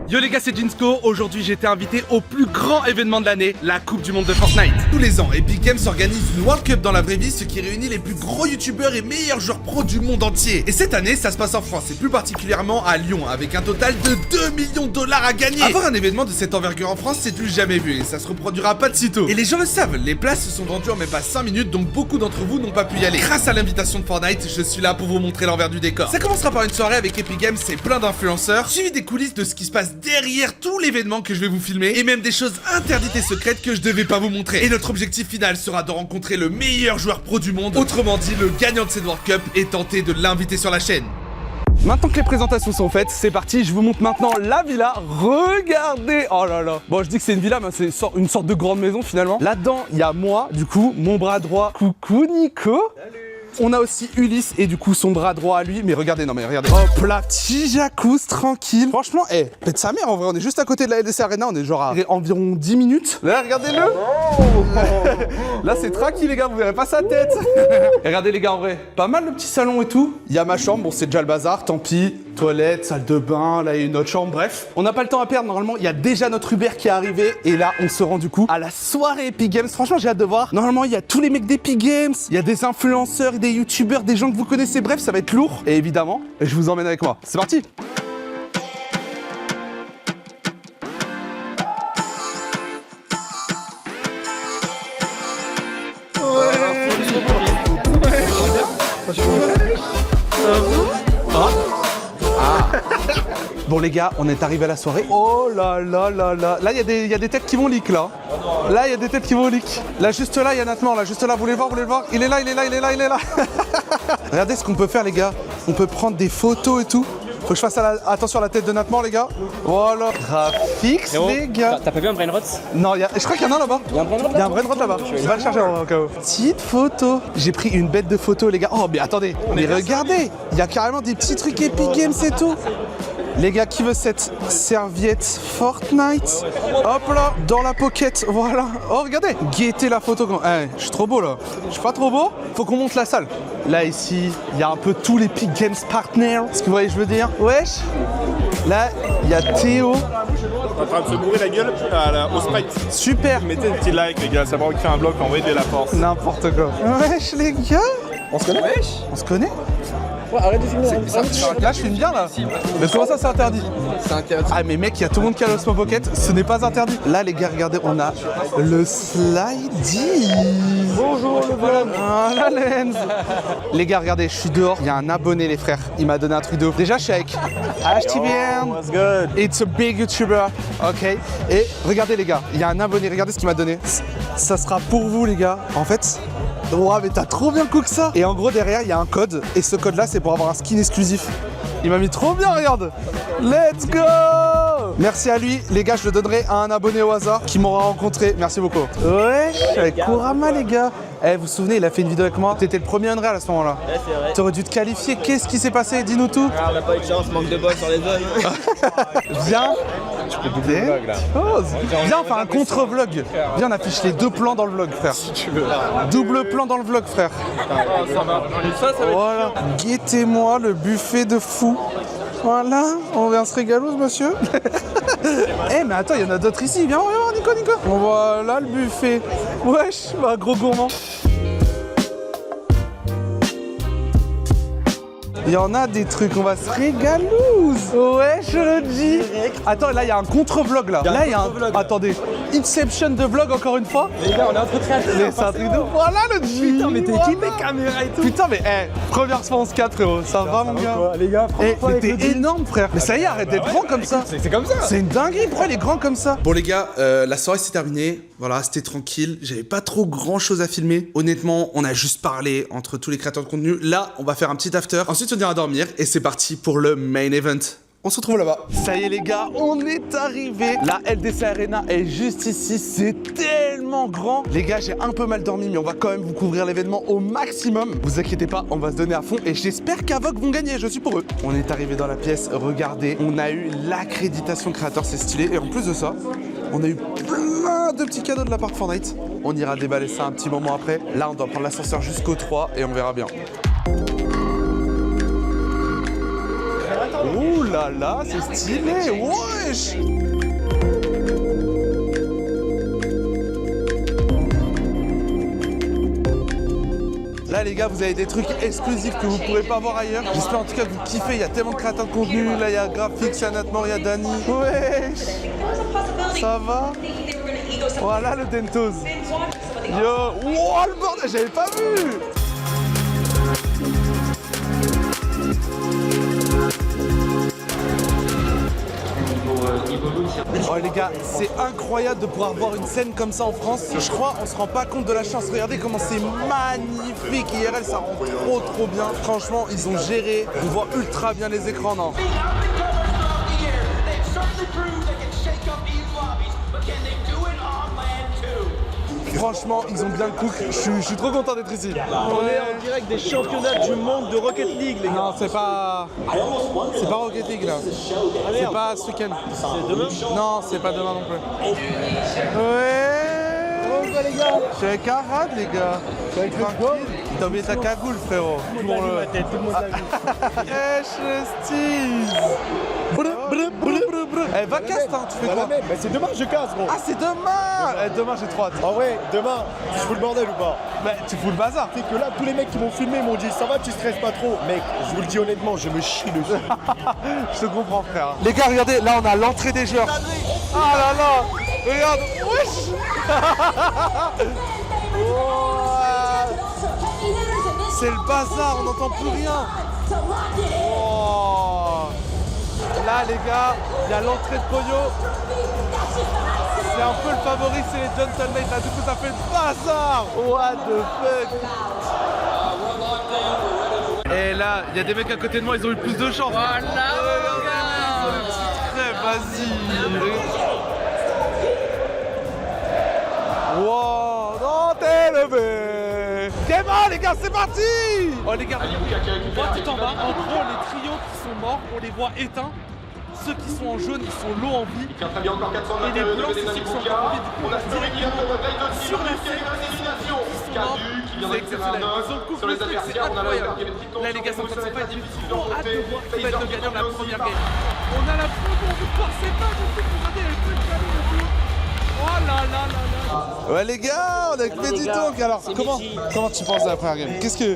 Yo les gars, c'est Jinsco. Aujourd'hui j'ai été invité au plus grand événement de l'année, la Coupe du Monde de Fortnite. Tous les ans, Epic Games organise une World Cup dans la vraie vie, ce qui réunit les plus gros youtubeurs et meilleurs joueurs pro du monde entier. Et cette année, ça se passe en France et plus particulièrement à Lyon, avec un total de 2 millions de dollars à gagner. Avoir un événement de cette envergure en France, c'est du jamais vu et ça se reproduira pas de sitôt. Et les gens le savent, les places se sont vendues en même pas 5 minutes, donc beaucoup d'entre vous n'ont pas pu y aller. Grâce à l'invitation de Fortnite, je suis là pour vous montrer l'envers du décor. Ça commencera par une soirée avec Epic Games et plein d'influenceurs, suivi des coulisses de ce qui se passe derrière tout l'événement que je vais vous filmer, et même des choses interdites et secrètes que je devais pas vous montrer. Et notre objectif final sera de rencontrer le meilleur joueur pro du monde, autrement dit le gagnant de cette World Cup, et tenter de l'inviter sur la chaîne. Maintenant que les présentations sont faites, c'est parti, je vous montre maintenant la villa. Regardez, oh là là. Bon, je dis que c'est une villa, mais c'est une sorte de grande maison finalement. Là-dedans, il y a moi, du coup, mon bras droit. Coucou Nico. Salut. On a aussi Ulysse et du coup son bras droit à lui. Mais regardez, non mais regardez. Hop là, petit jacuzzi tranquille. Franchement, pète sa mère en vrai. On est juste à côté de la LDC Arena. On est genre à environ 10 minutes. Là, regardez-le. Là, c'est tranquille les gars, vous verrez pas sa tête. Et regardez les gars, en vrai, pas mal le petit salon et tout. Il y a ma chambre, bon c'est déjà le bazar, tant pis. Toilette, salle de bain, là il y a une autre chambre, bref. On n'a pas le temps à perdre, normalement il y a déjà notre Uber qui est arrivé. Et là on se rend du coup à la soirée Epic Games. Franchement j'ai hâte de voir. Normalement il y a tous les mecs d'Epic Games, il y a des influenceurs, des youtubeurs, des gens que vous connaissez, bref ça va être lourd. Et évidemment, je vous emmène avec moi. C'est parti. Bon les gars, on est arrivé à la soirée. Oh là là là là. Là il y a des têtes qui vont leak là. Là il y a des têtes qui vont leak. Là juste là il y a Natman, là juste là, vous voulez le voir. Il est là. Regardez ce qu'on peut faire les gars. On peut prendre des photos et tout. Faut que je fasse attention à la tête de Natman les gars. Voilà. Graphics les gars. T'as pas vu un brainrot? Non, je crois qu'il y en a un là-bas. Il y a un brainrot là-bas? Il y a un brainrot là-bas. Je vais le chercher au cas où. Petite photo. J'ai pris une bête de photos les gars. Oh mais attendez. Mais regardez. Il y a carrément des petits trucs Epic Games et tout. Les gars, qui veut cette serviette Fortnite? Hop là, dans la pocket, voilà. Oh, regardez, guettez la photo. Je suis trop beau là. Je suis pas trop beau? Faut qu'on monte la salle. Là, ici, il y a un peu tous les Epic Games partners. Est-ce que vous voyez, je veux dire? Wesh. Là, il y a Théo. En train de se bourrer la gueule au Sprite. Super. Mettez des petits likes, les gars, ça va créer un vlog, envoyer de la force. N'importe quoi. Wesh, les gars. On se connaît? On se connaît? Ouais, arrête de filmer. Là, je filme bien là. Mais comment ça, c'est interdit? C'est interdit. Ah, mais mec, il y a tout le monde qui a l'Osmo Pocket. Ce n'est pas interdit. Là, les gars, regardez, on a le slidey. Bonjour, le vlog. Ah, la lens. Les gars, regardez, je suis dehors. Il y a un abonné, les frères. Il m'a donné un truc de ouf. Déjà, je suis avec HTBM. What's good? It's a big YouTuber. Ok. Et regardez, les gars, il y a un abonné. Regardez ce qu'il m'a donné. Ça sera pour vous, les gars. En fait. Wow, mais t'as trop bien cook ça. Et en gros derrière il y a un code. Et ce code là c'est pour avoir un skin exclusif. Il m'a mis trop bien, regarde. Let's go. Merci à lui. Les gars, je le donnerai à un abonné au hasard qui m'aura rencontré. Merci beaucoup. Wesh, avec Kurama les gars. Vous vous souvenez, il a fait une vidéo avec moi. T'étais le premier Unreal à ce moment-là. Ouais, c'est vrai. T'aurais dû te qualifier. Qu'est-ce qui s'est passé? Dis-nous tout. Ah, on n'a pas eu de chance, manque de bol sur les zones. Viens. Je peux doubler le vlog là. Viens, on fait un contre-vlog. Viens, on affiche les deux plans dans le vlog, frère. Si tu veux. Double plan dans le vlog, frère. Voilà. Guettez-moi le buffet de fou. Voilà, on vient se régaler, monsieur. Mais attends, il y en a d'autres ici. Viens, voir, Nico. Voilà le buffet. Wesh, bah gros gourmand. Il y en a des trucs, on va se régaler. Ouais, je le dis. Attends, là, il y a un contre-vlog, là. Là, il y a un... Attendez. Inception de vlog, encore une fois. Les gars, on est un peu créatifs. Mais c'est un truc de... Voilà, le G. Putain, mais t'es équipé, caméra et tout. Putain, mais première response 4, frérot. Ça va, mon gars? Les gars, Mais t'es énorme, frère. Mais ça y est, arrête d'être grand comme ça. c'est comme ça. C'est une dinguerie, pourquoi il est grand comme ça? Bon les gars, la soirée s'est terminée. Voilà, c'était tranquille. J'avais pas trop grand chose à filmer. Honnêtement, on a juste parlé entre tous les créateurs de contenu. Là, on va faire un petit after. Ensuite, on ira dormir et c'est parti pour le main event. On se retrouve là-bas. Ça y est les gars, on est arrivé. La LDC Arena est juste ici, c'est tellement grand. Les gars, j'ai un peu mal dormi, mais on va quand même vous couvrir l'événement au maximum. Vous inquiétez pas, on va se donner à fond et j'espère qu'Avoc vont gagner, je suis pour eux. On est arrivé dans la pièce, regardez, on a eu l'accréditation créateur, c'est stylé. Et en plus de ça, on a eu plein de petits cadeaux de la part de Fortnite. On ira déballer ça un petit moment après. Là, on doit prendre l'ascenseur jusqu'au 3 et on verra bien. Ouh là là, c'est stylé. Wesh. Là les gars, vous avez des trucs exclusifs que vous pourrez pas voir ailleurs. J'espère en tout cas que vous kiffez, il y a tellement de créateurs de contenu. Là il y a Graphics, il y a Natmore, il y a Dani. Wesh. Ça va? Voilà le Dentos. Yo, wow le bordel, j'avais pas vu. Oh les gars, c'est incroyable de pouvoir voir une scène comme ça en France. Je crois on se rend pas compte de la chance. Regardez comment c'est magnifique. IRL ça rend trop bien. Franchement ils ont géré. On voit ultra bien les écrans, non? Franchement, ils ont bien le cook. Je suis trop content d'être ici. On est en direct des championnats du monde de Rocket League, les gars. Non, c'est pas Rocket League là. C'est pas ce week-end. C'est demain? Non, c'est pas demain non plus. Ouais. Comment les gars? Je suis avec Arad, les gars. Tranquille. T'as oublié ta cagoule, frérot. Tout le monde a vu ma tête, tout le monde l'a vu. Wesh, le steez. Eh, va casse, hein, tu fais quoi? Mais c'est demain que je casse, gros. Ah, c'est demain. Eh, demain, j'ai trop hâte. En vrai, demain, tu fous le bordel ou pas? Mais tu fous le bazar. C'est que là, tous les mecs qui m'ont filmé m'ont dit ça va, tu stresses pas trop. Mec, je vous le dis honnêtement, je me chie dessus. Je te comprends, frère. Les gars, regardez, là, on a l'entrée des joueurs. Ah là là. Regarde. Wesh. C'est le bazar, on n'entend plus rien. Oh. Là les gars, il y a l'entrée de Poyo. C'est un peu le favori, c'est les Gentlemen. Là du coup ça fait le bazar. What the fuck. Et là, il y a des mecs à côté de moi, ils ont eu plus de chance. Voilà. Vas-y. Wow, non t'es levé. Game les gars, c'est parti. Oh les gars, on voit tout en bas, en gros les trios qui sont morts, on les voit éteints. Ceux qui sont en jaune, ils sont low en vie. Et les blancs, c'est ceux qui sont encore en vie. Du coup, on a directement sur la scène qui sont morts. C'est exceptionnel. Ils ont coupé le truc, c'est incroyable. Là les gars, c'est en train de se faire. J'ai trop hâte de voir qui va être le gagnant de la première game. On a la foudre, on ne pensait pas. Regardez, elle est très calme et tout. Oh là là là là. Ouais les gars, on a fait du talk. Alors comment tu penses à la première game?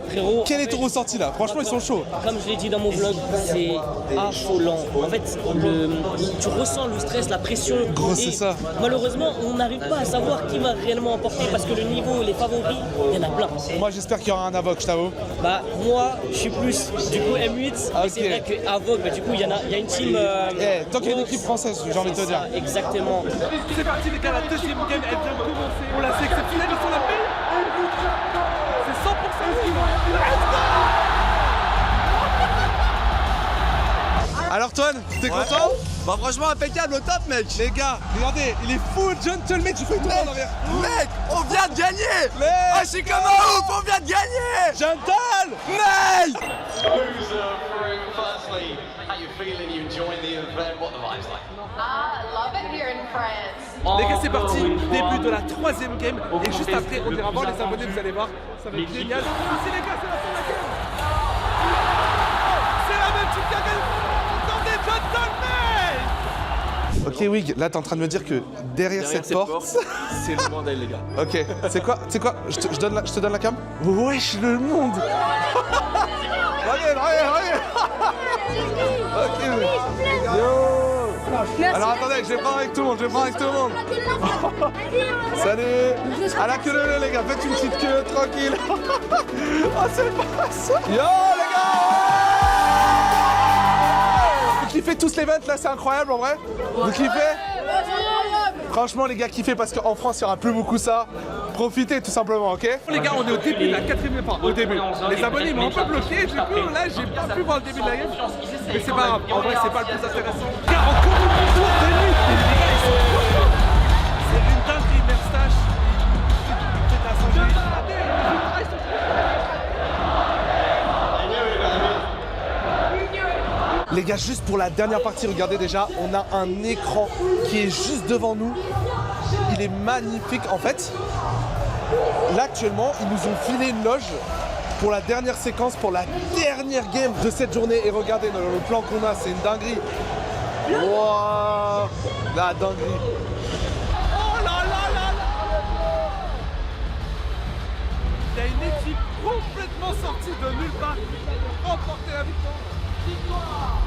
Frérot, Quel est ton ressenti là? Franchement ils sont chauds. Comme je l'ai dit dans mon vlog, c'est affolant. En fait, tu ressens le stress, la pression. Gros, et c'est ça. Malheureusement, on n'arrive pas à savoir qui va réellement emporter parce que le niveau, les favoris, il y en a plein. Moi j'espère qu'il y aura un Avoc, je t'avoue. Bah moi, je suis plus du coup M8. Ah, mais c'est vrai que Avoc, bah, du coup, il y a une team. Tant qu'il y a une équipe française, j'ai envie de te dire. Exactement. C'est parti les gars, la deuxième game elle vient de commencer. On l'a fait exceptionnel, ils sont la paix. C'est 100% ce qu'ils vont. Alors Toine, t'es content? Bah franchement impeccable au top mec. Les gars, regardez, il est fou, Gentleman, tu fais tout en arrière. Mec, on vient de gagner. Ah je suis comme un ouf, on vient de gagner. Gentle, Mec. Firstly, how you feeling? You enjoying the event? What the vibes like? I love it here in France. les gars, c'est parti, début de la troisième game. Et juste après, on ira voir les abonnés, vous allez voir, ça va être génial. Ici les gars, c'est la fin de la game. C'est la même team qui a gagné. Attendez, Gentleman. Ok Wig, là t'es en train de me dire que derrière cette porte, c'est le bordel les gars. Ok, c'est quoi? Je te donne la cam. Wesh le monde. Regarde. Ok. Yo. Alors attendez, je vais prendre avec tout le monde, Salut. À la queue les gars, faites une petite queue, tranquille. Oh c'est pas ça. Yo les gars. Vous kiffez tous l'event là, c'est incroyable en vrai. Vous kiffez? Franchement les gars, kiffez parce qu'en France il n'y aura plus beaucoup ça. Profitez tout simplement, ok? Les gars, on est au début de la quatrième part, au début. Les abonnés m'ont un peu bloqué, j'ai pas pu voir le début de la game. Mais c'est pas grave, en vrai c'est pas le plus intéressant. Car encore une tour de nuit, les gars ils sont trop chauds. C'est une dinguerie, Merstache. Les gars, juste pour la dernière partie, regardez déjà, on a un écran qui est juste devant nous. Il est magnifique. En fait, là actuellement, ils nous ont filé une loge pour la dernière séquence, pour la dernière game de cette journée. Et regardez le plan qu'on a, c'est une dinguerie. Wouah, la dinguerie. Oh là là là là. Il y a une équipe complètement sortie de nulle part qui a remporté la victoire.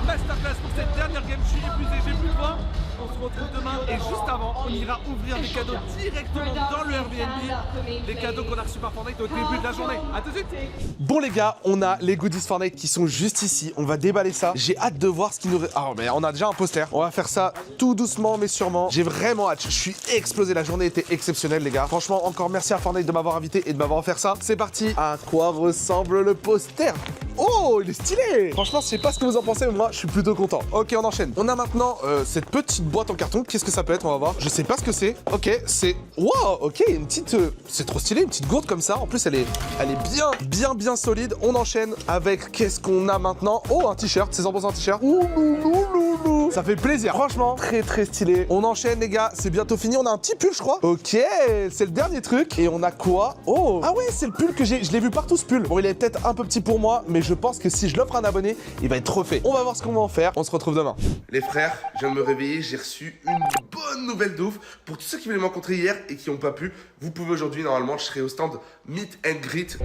Masterclass pour cette dernière game, je suis épuisé, j'ai plus de voix. On se retrouve demain et juste avant, on ira ouvrir des cadeaux directement dans le Airbnb. Les cadeaux qu'on a reçus par Fortnite au début de la journée. A tout de suite. Bon les gars, on a les goodies Fortnite qui sont juste ici. On va déballer ça. J'ai hâte de voir ce qui nous... Ah mais on a déjà un poster. On va faire ça tout doucement mais sûrement. J'ai vraiment hâte. Je suis explosé. La journée était exceptionnelle les gars. Franchement, encore merci à Fortnite de m'avoir invité et de m'avoir offert ça. C'est parti. À quoi ressemble le poster? Oh, il est stylé. Franchement, je sais pas ce que vous en pensez, mais moi, je suis plutôt content. Ok, on enchaîne. On a maintenant cette petite boîte en carton. Qu'est-ce que ça peut être? On va voir. Je sais pas ce que c'est. Ok, c'est... Wow, ok, une petite... C'est trop stylé, une petite gourde comme ça. En plus, elle est bien solide. On enchaîne avec... Qu'est-ce qu'on a maintenant? Oh, un t-shirt. C'est 100% un t-shirt. Ouh, loulou. Ça fait plaisir. Franchement, très stylé. On enchaîne, les gars. C'est bientôt fini. On a un petit pull, je crois. Ok, c'est le dernier truc. Et on a quoi? Oh, ah ouais, c'est le pull que j'ai... Je l'ai vu partout, ce pull. Bon, il est peut-être un peu petit pour moi, mais je pense que si je l'offre à un abonné, il va être refait. On va voir ce qu'on va en faire. On se retrouve demain. Les frères, je viens de me réveiller. J'ai reçu une bonne nouvelle de ouf. Pour tous ceux qui voulaient me rencontrer hier et qui n'ont pas pu, vous pouvez aujourd'hui, normalement, je serai au stand Meet and Greet.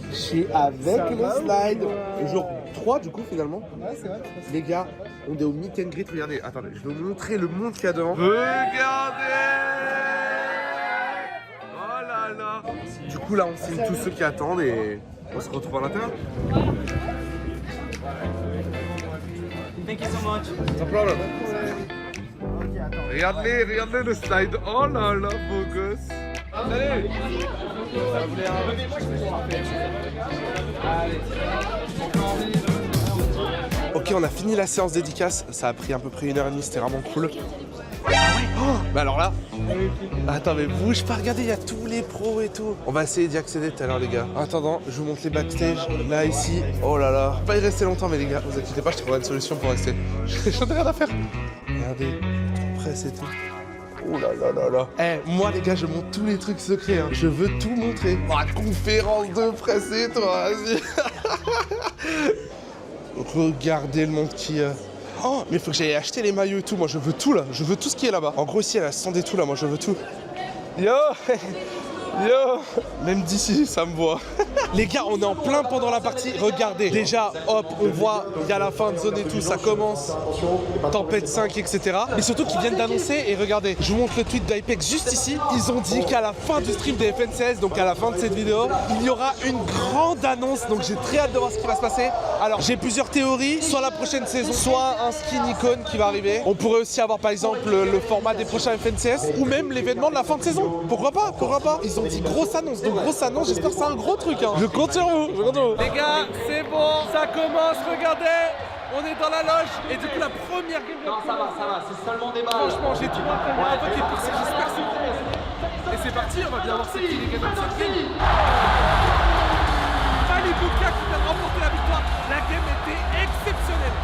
Je suis avec le slide. Jour 3, du coup, finalement. Ouais, c'est vrai. Les gars, on est au Meet and Greet. Regardez, attendez, je vais vous montrer le monde qu'il y a devant. Regardez! Oh là là! Du coup, là, on signe tous ceux qui attendent et on se retrouve à l'intérieur. Thank you so much. No problem. Regardez le slide. Oh là là, beau gosse. Salut. Ok, on a fini la séance dédicace. Ça a pris à peu près 1h30, c'était vraiment cool. Oh, bah alors là, attends mais bouge pas, regardez, il y a tous les pros et tout. On va essayer d'y accéder tout à l'heure les gars. En attendant, je vous montre les backstage, là ici. Oh là là, pas y rester longtemps mais les gars, vous inquiétez pas, je trouverai une solution pour rester. J'en ai rien à faire. Regardez, tout presse et tout. Oh là là là là. Eh, moi les gars, je montre tous les trucs secrets, hein. Je veux tout montrer. Oh, la conférence de presse et toi, vas-y. Regardez le monde qui... Oh, mais il faut que j'aille acheter les maillots et tout. Moi, je veux tout là. Je veux tout ce qui est là-bas. En gros, ici, elle a stand et tout là. Moi, je veux tout. Yo! Yo! Même d'ici, ça me voit. Les gars, on est en plein pendant la partie. Regardez. Déjà, hop, on voit, il y a la fin de zone et tout. Ça commence. Tempête 5, etc. Mais surtout qu'ils viennent d'annoncer. Et regardez, je vous montre le tweet d'Hypex juste ici. Ils ont dit qu'à la fin du stream des FNCS, donc à la fin de cette vidéo, il y aura une grande annonce. Donc j'ai très hâte de voir ce qui va se passer. Alors, j'ai plusieurs théories. Soit la prochaine saison, soit un skin icône qui va arriver. On pourrait aussi avoir par exemple le format des prochains FNCS. Ou même l'événement de la fin de saison. Pourquoi pas? Pourquoi pas? Ils ont dit grosse annonce. Donc grosse annonce, j'espère que c'est un gros truc. Hein. Je compte sur vous. Les gars, c'est bon. Ça commence. Regardez. On est dans la loge. Et du coup, la première game. Non, ça va, c'est seulement des balles. Franchement, j'ai tout invoqué pour ça. J'espère que c'est bon. Et c'est parti. On va bien voir c'est qui les gagnants de cette game. Malibuka qui vient de remporter la victoire. La game était exceptionnelle.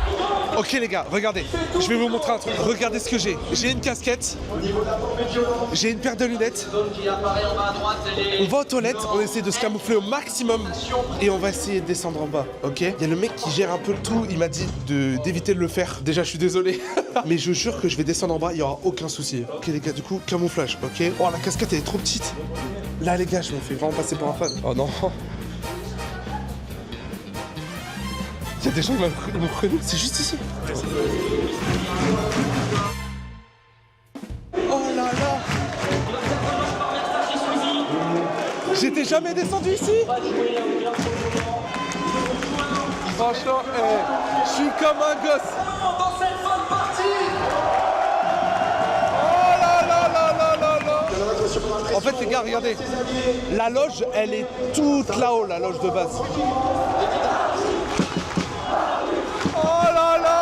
Ok les gars, regardez, je vais vous montrer un truc. Regardez ce que j'ai. J'ai une casquette, j'ai une paire de lunettes. On va aux toilettes, on essaie de se camoufler au maximum et on va essayer de descendre en bas, ok? Il y a le mec qui gère un peu le tout, il m'a dit d'éviter de le faire. Déjà je suis désolé, mais je jure que je vais descendre en bas, il n'y aura aucun souci. Ok les gars, du coup, camouflage, ok? Oh la casquette elle est trop petite. Là les gars, je me fais vraiment passer pour un fan. Oh non. Il y a des gens qui m'ont reconnu, c'est juste ici. Oh là là! J'étais jamais descendu ici! Franchement, je suis comme un gosse! Oh là là là là là là! En fait les gars, regardez, la loge, elle est toute là-haut, la loge de base. Oh là là!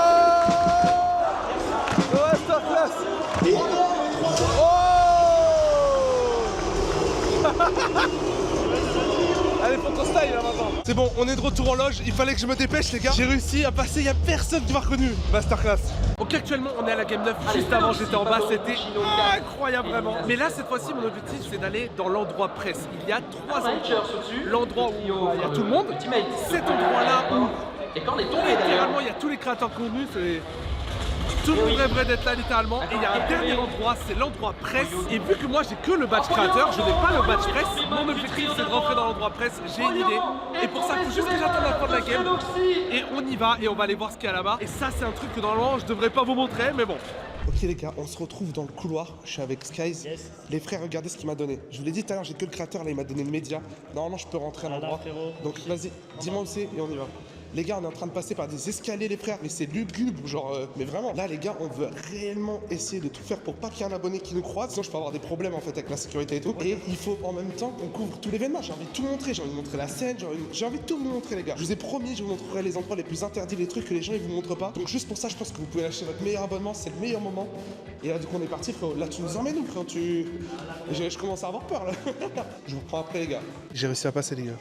Masterclass! Oh! Allez, faut ton style là maintenant! C'est bon, on est de retour en loge, il fallait que je me dépêche les gars. J'ai réussi à passer, il y a personne qui m'a reconnu. Masterclass. Ok, actuellement on est à la Game 9, juste avant j'étais en bas, c'était incroyable vraiment. Mais là cette fois-ci mon objectif c'est d'aller dans l'endroit presse. Il y a 3 endroits. L'endroit où il y a tout le monde, cet endroit-là où littéralement il y a tous les créateurs de contenu, tout le monde rêverait d'être là littéralement. Et il y a un dernier endroit, c'est l'endroit presse. Et vu que moi j'ai que le badge créateur, je n'ai pas le badge presse, mon objectif c'est de rentrer dans l'endroit presse, j'ai une idée. Et pour ça il faut juste que j'attende la fin de la game. Et on y va et on va aller voir ce qu'il y a là-bas. Et ça c'est un truc que normalement je devrais pas vous montrer, mais bon. Ok les gars, on se retrouve dans le couloir, je suis avec Skies. Les frères, regardez ce qu'il m'a donné. Je vous l'ai dit tout à l'heure, j'ai que le créateur, là il m'a donné le média. Normalement je peux rentrer à l'endroit. Donc vas-y, dis-moi où c'est et on y va. Les gars, on est en train de passer par des escaliers, les frères, mais c'est lugubre, genre. Mais vraiment, là, les gars, on veut réellement essayer de tout faire pour pas qu'il y ait un abonné qui nous croise. Sinon, je peux avoir des problèmes en fait avec la sécurité et tout. Et il faut en même temps qu'on couvre tout l'événement. J'ai envie de tout montrer. J'ai envie de montrer la scène. J'ai envie de tout vous montrer, les gars. Je vous ai promis, je vous montrerai les endroits les plus interdits, les trucs que les gens ils vous montrent pas. Donc, juste pour ça, je pense que vous pouvez lâcher votre meilleur abonnement. C'est le meilleur moment. Et là, du coup, on est parti, frérot. Là, tu nous emmènes où, frérot? Je commence à avoir peur, là. Je vous reprends après, les gars. J'ai réussi à passer, les gars.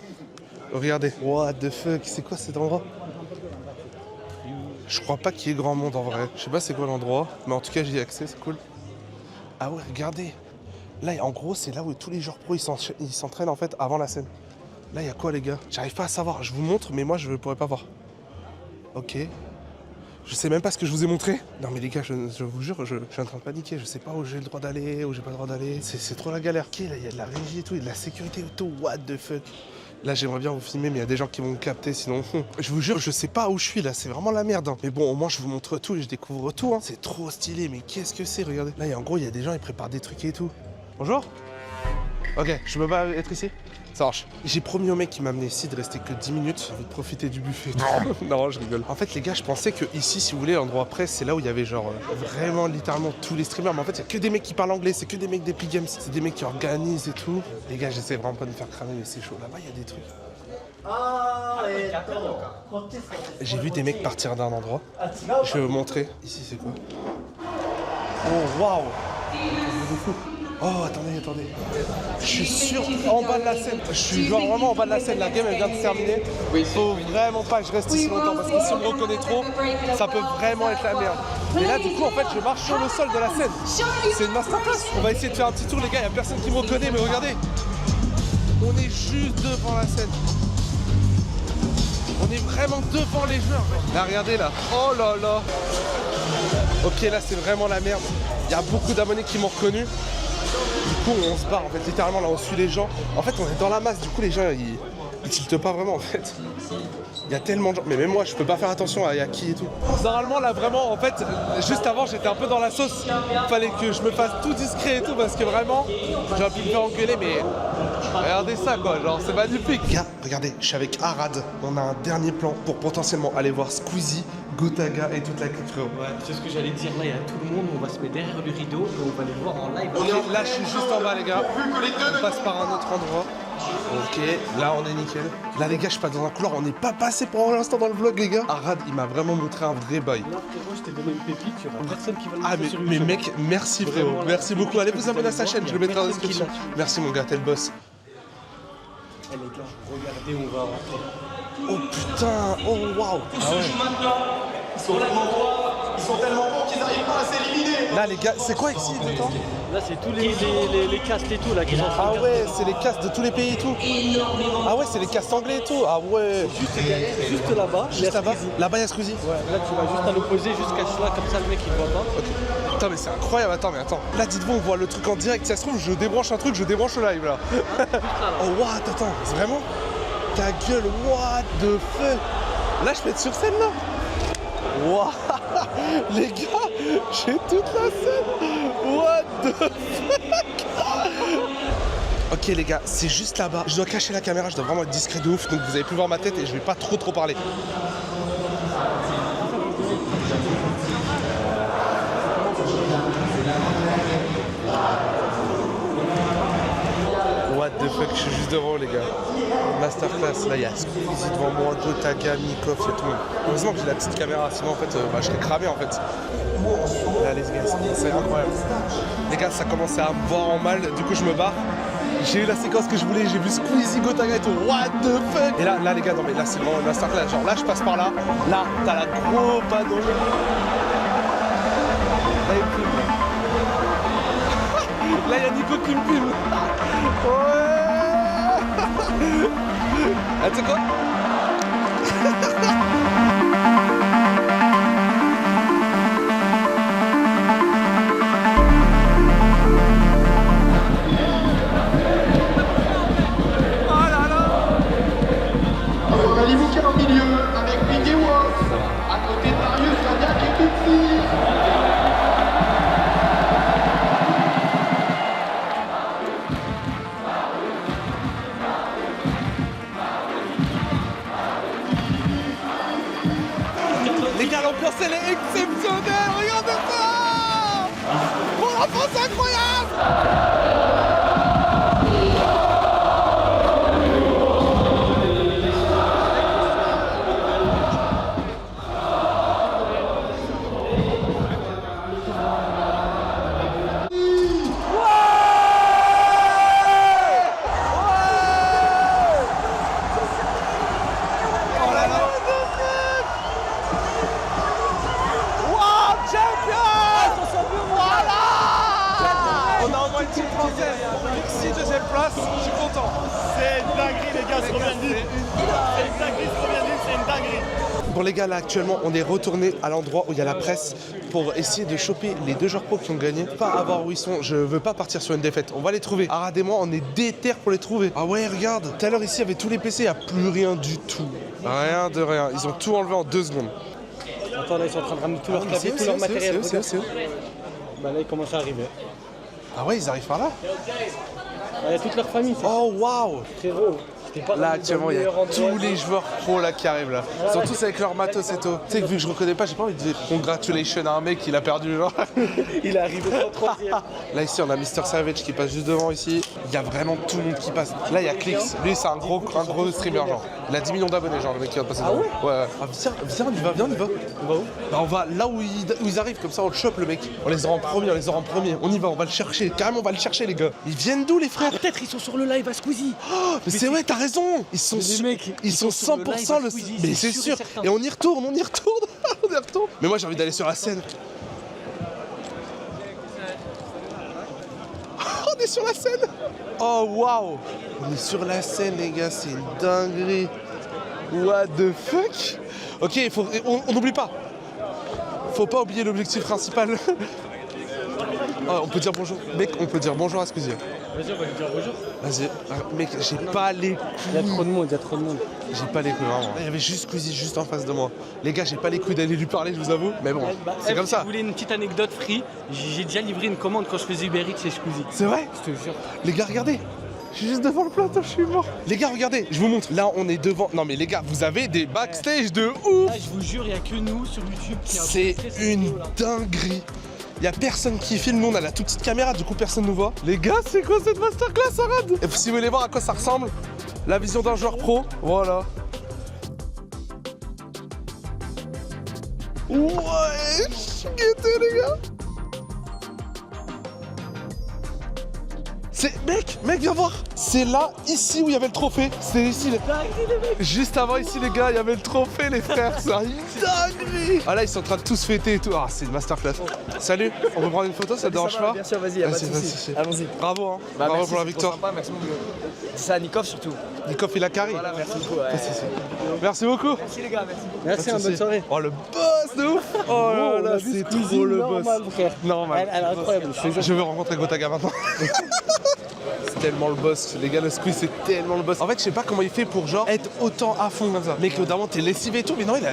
Regardez. What the fuck? C'est quoi cet endroit? Je crois pas qu'il y ait grand monde en vrai. Je sais pas c'est quoi l'endroit, mais en tout cas j'y ai accès, c'est cool. Ah ouais, regardez. Là, en gros, c'est là où tous les joueurs pro ils s'entraînent en fait avant la scène. Là, il y a quoi les gars? J'arrive pas à savoir. Je vous montre, mais moi je pourrais pas voir. Ok. Je sais même pas ce que je vous ai montré. Non mais les gars, je vous jure, je suis en train de paniquer. Je sais pas où j'ai le droit d'aller, où j'ai pas le droit d'aller. C'est trop la galère. Ok, là, il y a de la régie et tout, et de la sécurité et tout. What the fuck? Là, j'aimerais bien vous filmer, mais il y a des gens qui vont me capter, sinon... Je vous jure, je sais pas où je suis, là. C'est vraiment la merde. Hein. Mais bon, au moins, je vous montre tout et je découvre tout. Hein. C'est trop stylé, mais qu'est-ce que c'est? Regardez. Là, en gros, il y a des gens, ils préparent des trucs et tout. Bonjour. Ok, je peux pas être ici? Ça marche. J'ai promis au mec qui m'a amené ici de rester que 10 minutes. J'ai envie de profiter du buffet. Non, je rigole. En fait, les gars, je pensais que ici, si vous voulez, l'endroit presse, c'est là où il y avait genre vraiment littéralement tous les streamers. Mais en fait, il y a que des mecs qui parlent anglais, c'est que des mecs d'Epic Games, c'est des mecs qui organisent et tout. Les gars, j'essaie vraiment pas de me faire cramer, mais c'est chaud. Là-bas, il y a des trucs. J'ai vu des mecs partir d'un endroit. Je vais vous montrer. Ici, c'est quoi? Oh, waouh! Oh, attendez. Je suis sûr, en bas de la scène. Je suis genre vraiment en bas de la scène. La game, elle vient de se terminer. Faut vraiment pas que je reste ici longtemps parce que si on me reconnaît trop, ça peut vraiment être la merde. Mais là, du coup, en fait, je marche sur le sol de la scène. C'est une masterclass. On va essayer de faire un petit tour, les gars. Il y a personne qui me reconnaît, mais regardez. On est juste devant la scène. On est vraiment devant les joueurs. Là, regardez là. Oh là là. Ok, là, c'est vraiment la merde. Il y a beaucoup d'abonnés qui m'ont reconnu. Du coup, on se barre en fait. Littéralement, là, on suit les gens. En fait, on est dans la masse. Du coup, les gens, ils tiltent pas vraiment en fait. Il y a tellement de gens. Mais même moi, je peux pas faire attention à qui et tout. Normalement, là, vraiment, en fait, juste avant, j'étais un peu dans la sauce. Il fallait que je me fasse tout discret et tout parce que vraiment, j'aurais pu me faire engueuler, mais regardez ça, quoi. Genre, c'est magnifique. Gars, regardez, je suis avec Arad. On a un dernier plan pour potentiellement aller voir Squeezie, Gotaga et toute la clique, frérot. Ouais, c'est ce que j'allais dire. Là, il y a tout le monde. On va se mettre derrière le rideau et on va les voir en live. Ok, là, je suis juste en bas, les gars. On passe par un autre endroit. Ok, là on est nickel. Là les gars, je suis pas dans un couloir, on n'est pas passé pour l'instant dans le vlog les gars. Arad, il m'a vraiment montré un vrai bail. Là frérot, je t'ai donné une pépite, il y aura personne qui va le Ah mais mec, merci frérot, merci beaucoup. Allez vous abonner à sa chaîne, je le mettrai dans la description. Merci mon gars, t'es le boss. Eh les gars, regardez, on va rentrer. Oh putain, oh waouh. Ah ouais. Ils sont tellement bons qu'ils n'arrivent pas à s'éliminer. Là les gars, c'est quoi ici tout le temps? Là c'est tous les castes et tout là qui sont en train de Ah ouais, c'est les castes de tous les pays et tout. Ah ouais, c'est les castes anglais et tout. Ah ouais. juste là-bas. Juste là-bas. Là-bas il y a Squeezie. Ouais, là tu vas juste à l'opposé jusqu'à là, comme ça le mec il voit pas. Ok. Putain mais c'est incroyable, attends. Là dites-vous, on voit le truc en direct. Si ça se trouve, je débranche un truc, je débranche le live là. Oh what, attends, c'est vraiment ta gueule, what the fuck. Là je peux être sur scène là. Wow. Les gars, j'ai toute la scène. What the fuck. Ok les gars, c'est juste là-bas. Je dois cacher la caméra, je dois vraiment être discret de ouf. Donc vous avez pu voir ma tête et je vais pas trop parler. What the fuck, je suis juste devant les gars. Masterclass, là il y a Squeezie devant moi, Gotaga, Nikov, il y a tout le monde. Heureusement que j'ai la petite caméra, sinon en fait je l'ai cramé en fait. Là les gars, c'est incroyable. Les gars, ça commence à me voir en mal, du coup je me barre. J'ai eu la séquence que je voulais, j'ai vu Squeezie, Gotaga et tout, what the fuck. Et là les gars, non mais là c'est vraiment une masterclass, genre là je passe par là, là t'as la gros panneau. Là il me filme. Là il y a Nico qui me filme. Ouais. Ah tu sais quoi? On a Livica au milieu avec Big et Wolf. À côté de Marius, Radiac et Tutsi. Les gars, l'ambiance elle est exceptionnelle, regardez ça. Pour la France, incroyable. Merci, deuxième place, je suis content. C'est une dinguerie, les gars, c'est trop bien dit. C'est une dinguerie, c'est trop bien dit, c'est une dinguerie. Bon les gars, là actuellement on est retourné à l'endroit où il y a la presse pour essayer de choper les deux joueurs pro qui ont gagné. Pas à voir où ils sont, je veux pas partir sur une défaite. On va les trouver. Arad et moi on est déter pour les trouver. Ah ouais regarde, tout à l'heure ici il y avait tous les PC, il n'y a plus rien du tout. Rien de rien, ils ont tout enlevé en 2 secondes. Attends, là ils sont en train de ramener tout leur clavier, tout leur matériel. Bah là ils commencent à arriver. Ah ouais ils arrivent par là. Il y a toute leur famille. Oh waouh. Frérot. Là actuellement il y a tous les joueurs pro là qui arrivent là. Ils sont tous avec leur matos et tout. Tu sais que vu que je reconnais pas, j'ai pas envie de dire congratulations à un mec qui a perdu genre. Il est arrivé en 3ème. Là ici on a Mr Savage qui passe juste devant ici. Il y a vraiment tout le monde qui passe. Là il y a Clix. Lui c'est un gros streamer genre. Il a 10 millions d'abonnés genre le mec qui va passer devant. Ouais. Ah viens on y va, viens on y va. On va où? Bah on va là où ils arrivent, comme ça on le chope le mec. On les aura en premier, On y va, on va le chercher. Carrément on va le chercher les gars. Ils viennent d'où les frères? Peut-être ils sont sur le live à Squeezie. Oh, mais c'est vrai, t'as raison. Ils sont ils sont 100% le Squeezie. Mais c'est sûr. Et on y retourne. on y retourne. Mais moi j'ai envie d'aller sur la scène. On est sur la scène. Oh waouh. On est sur la scène les gars, c'est une dinguerie. What the fuck. Ok, on n'oublie pas. Faut pas oublier l'objectif principal. Oh, on peut dire bonjour. Mec, on peut dire bonjour à Squeezie. Vas-y, on va lui dire bonjour. Vas-y. Mec, j'ai pas les couilles. Il y a trop de monde, J'ai pas les couilles, vraiment. Il y avait juste Squeezie juste en face de moi. Les gars, j'ai pas les couilles d'aller lui parler, je vous avoue. Mais bon, c'est comme ça. Si vous voulez une petite anecdote free, j'ai déjà livré une commande quand je faisais Uber Eats chez Squeezie. C'est vrai? Je te jure. Les gars, regardez. Je suis juste devant le plateau, je suis mort. Les gars, regardez, je vous montre. Là, on est devant. Non, mais les gars, vous avez des backstage de ouf. Là, je vous jure, il n'y a que nous sur YouTube qui C'est une dinguerie. Y'a personne qui filme, nous on a la toute petite caméra, du coup personne nous voit. Les gars, c'est quoi cette masterclass, Arad? Et si vous voulez voir à quoi ça ressemble, la vision d'un joueur pro, voilà. Ouais, guettez les gars. Mec, viens voir. C'est là, ici où il y avait le trophée. C'est ici. Juste avant ici, les gars, il y avait le trophée, les frères. C'est une dinguerie. Ah là, ils sont en train de tous fêter et tout. Ah, c'est une masterclass. Salut, on peut prendre une photo, ça te dérange pas? Bien sûr, vas-y, y'a pas de soucis. Allons-y. Bravo, hein. Bah, bravo merci, pour la victoire. Sympa, merci beaucoup. C'est ça à Nikov surtout. Nikov, il a carré. Voilà, merci beaucoup. Ouais. Merci beaucoup. Merci les gars, merci. Merci, bonne soirée. Oh, le boss de ouf. Oh là là, c'est trop le boss. Normal. Elle est incroyable. Je veux rencontrer Gotaga maintenant. C'est tellement le boss, les gars, le Squeeze c'est tellement le boss. En fait, je sais pas comment il fait pour genre être autant à fond comme ça. Mec, d'avant t'es lessivé et tout, mais non, il a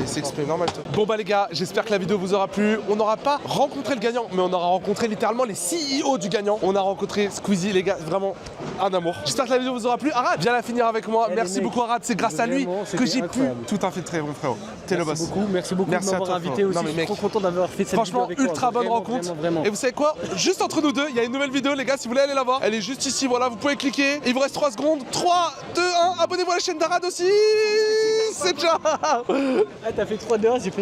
c'est exprès normal. Tout. Bon bah les gars, j'espère que la vidéo vous aura plu. On n'aura pas rencontré le gagnant, mais on aura rencontré littéralement les CEO du gagnant. On a rencontré Squeezie, les gars, vraiment un amour. J'espère que la vidéo vous aura plu. Arad, viens la finir avec moi. Merci beaucoup Arad, c'est grâce à lui que j'ai pu tout infiltrer, mon frérot. T'es le boss. Merci beaucoup de m'avoir invité aussi. Je suis trop content d'avoir fait cette vidéo avec toi. Franchement, ultra bonne rencontre. Et vous savez quoi? Juste entre nous deux, il y a une nouvelle vidéo, les gars, si vous voulez aller la voir. Elle est juste ici, voilà, vous pouvez cliquer. Il vous reste 3 secondes. 3, 2, 1, abonnez-vous à la chaîne d'Arad aussi. C'est ciao. Ah, t'as fait 3, 2, 1, j'ai fait